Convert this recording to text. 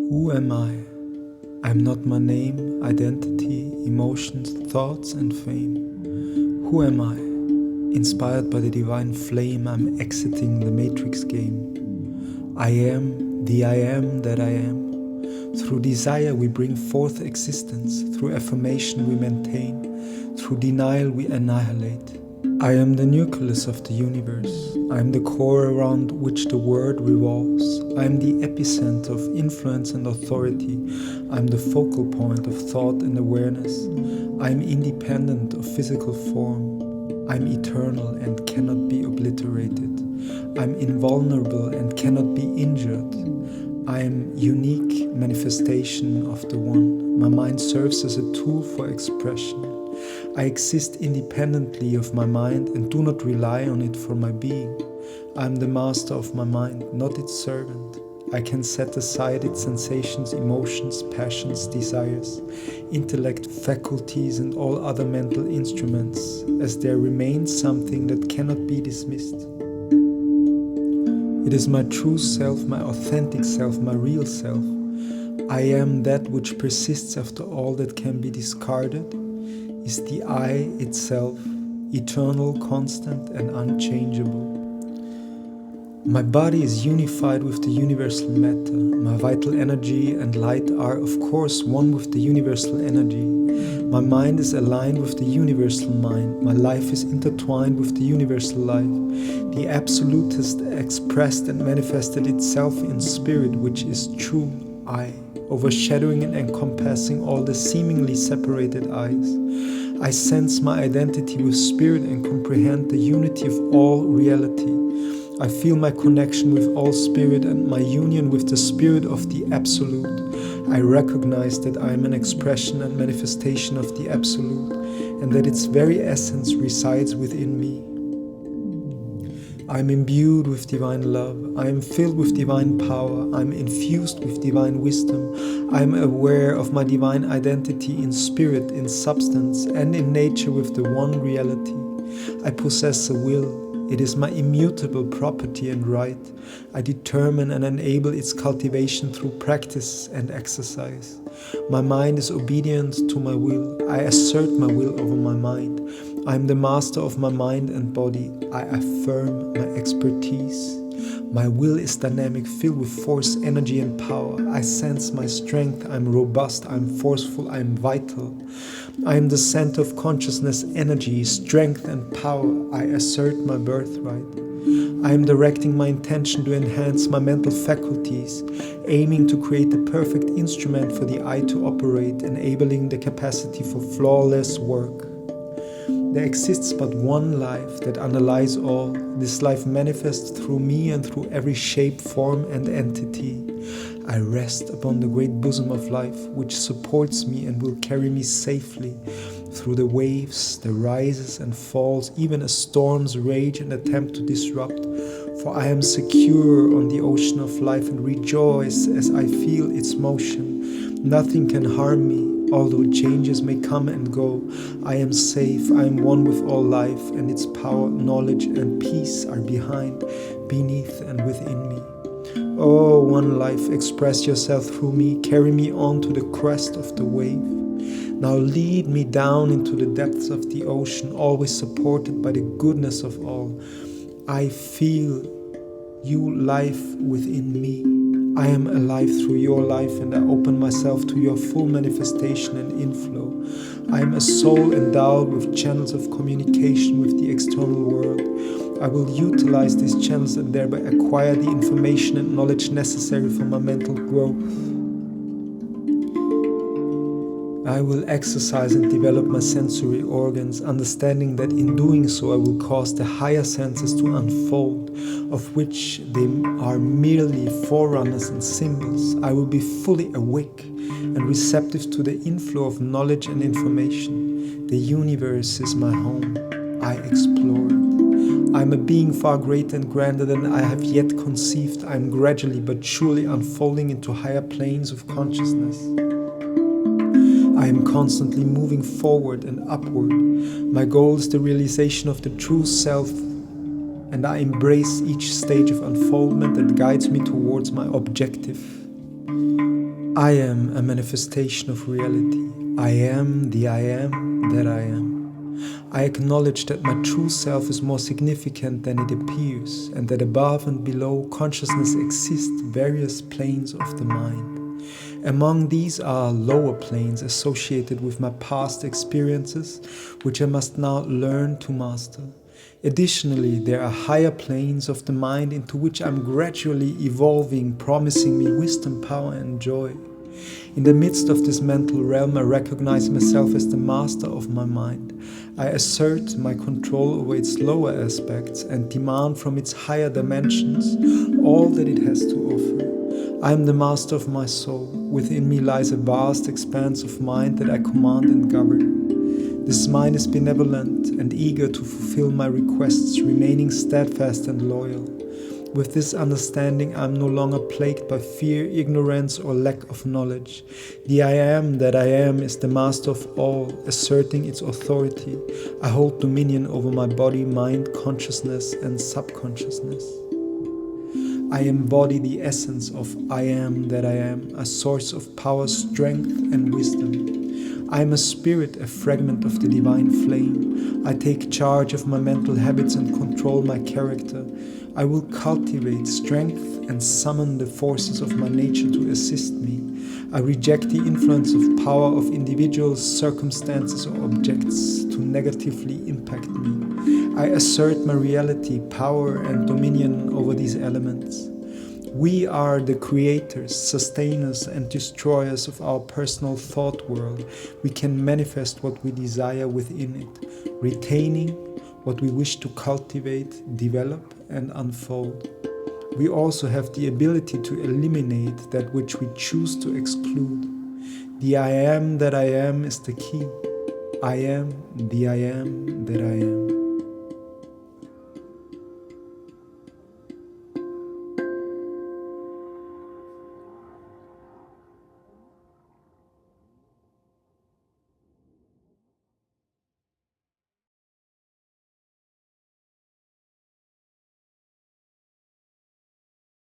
Who am I? I'm not my name, identity, emotions, thoughts and fame. Who am I? Inspired by the divine flame, I'm exiting the matrix game. I am the I am that I am. Through desire we bring forth existence, through affirmation we maintain, through denial we annihilate. I am the nucleus of the universe. I am the core around which the world revolves. I am the epicenter of influence and authority. I am the focal point of thought and awareness. I am independent of physical form. I am eternal and cannot be obliterated. I am invulnerable and cannot be injured. I am unique manifestation of the One. My mind serves as a tool for expression. I exist independently of my mind and do not rely on it for my being. I am the master of my mind, not its servant. I can set aside its sensations, emotions, passions, desires, intellect, faculties and all other mental instruments, as there remains something that cannot be dismissed. It is my true self, my authentic self, my real self. I am that which persists after all that can be discarded, is the I itself, eternal, constant and unchangeable. My body is unified with the universal matter. My vital energy and light are of course one with the universal energy. My mind is aligned with the universal mind. My life is intertwined with the universal life. The Absolute has expressed and manifested itself in spirit, which is true I, overshadowing and encompassing all the seemingly separated I's. I sense my identity with spirit and comprehend the unity of all reality. I feel my connection with all spirit and my union with the spirit of the Absolute. I recognize that I am an expression and manifestation of the Absolute, and that its very essence resides within me. I am imbued with divine love. I am filled with divine power. I am infused with divine wisdom. I am aware of my divine identity in spirit, in substance, and in nature with the one reality. I possess a will. It is my immutable property and right. I determine and enable its cultivation through practice and exercise. My mind is obedient to my will. I assert my will over my mind. I am the master of my mind and body. I affirm my expertise. My will is dynamic, filled with force, energy and power. I sense my strength. I am robust. I am forceful. I am vital. I am the center of consciousness, energy, strength and power. I assert my birthright. I am directing my intention to enhance my mental faculties, aiming to create the perfect instrument for the I to operate, enabling the capacity for flawless work. There exists but one life that underlies all. This life manifests through me and through every shape, form and entity. I rest upon the great bosom of life, which supports me and will carry me safely through the waves, the rises and falls, even as storms rage and attempt to disrupt. For I am secure on the ocean of life and rejoice as I feel its motion. Nothing can harm me, although changes may come and go. I am safe, I am one with all life, and its power, knowledge and peace are behind, beneath and within me. Oh, one life, express yourself through me, carry me on to the crest of the wave. Now lead me down into the depths of the ocean, always supported by the goodness of all. I feel you life within me. I am alive through your life and I open myself to your full manifestation and inflow. I am a soul endowed with channels of communication with the external world. I will utilize these channels and thereby acquire the information and knowledge necessary for my mental growth. I will exercise and develop my sensory organs, understanding that in doing so I will cause the higher senses to unfold, of which they are merely forerunners and symbols. I will be fully awake and receptive to the inflow of knowledge and information. The universe is my home. I explore it. I am a being far greater and grander than I have yet conceived. I am gradually but surely unfolding into higher planes of consciousness. I am constantly moving forward and upward. My goal is the realization of the true self, and I embrace each stage of unfoldment that guides me towards my objective. I am a manifestation of reality. I am the I am that I am. I acknowledge that my true self is more significant than it appears, and that above and below consciousness exist various planes of the mind. Among these are lower planes associated with my past experiences, which I must now learn to master. Additionally, there are higher planes of the mind into which I'm gradually evolving, promising me wisdom, power, and joy. In the midst of this mental realm, I recognize myself as the master of my mind. I assert my control over its lower aspects and demand from its higher dimensions all that it has to offer. I am the master of my soul. Within me lies a vast expanse of mind that I command and govern. This mind is benevolent and eager to fulfill my requests, remaining steadfast and loyal. With this understanding, I am no longer plagued by fear, ignorance, or lack of knowledge. The I am that I am is the master of all, asserting its authority. I hold dominion over my body, mind, consciousness, and subconsciousness. I embody the essence of I am that I am, a source of power, strength, and wisdom. I am a spirit, a fragment of the divine flame. I take charge of my mental habits and control my character. I will cultivate strength and summon the forces of my nature to assist me. I reject the influence of power of individuals, circumstances, or objects to negatively impact me. I assert my reality, power, and dominion over these elements. We are the creators, sustainers, and destroyers of our personal thought world. We can manifest what we desire within it, retaining what we wish to cultivate, develop, and unfold. We also have the ability to eliminate that which we choose to exclude. The I am that I am is the key. I am the I am that I am.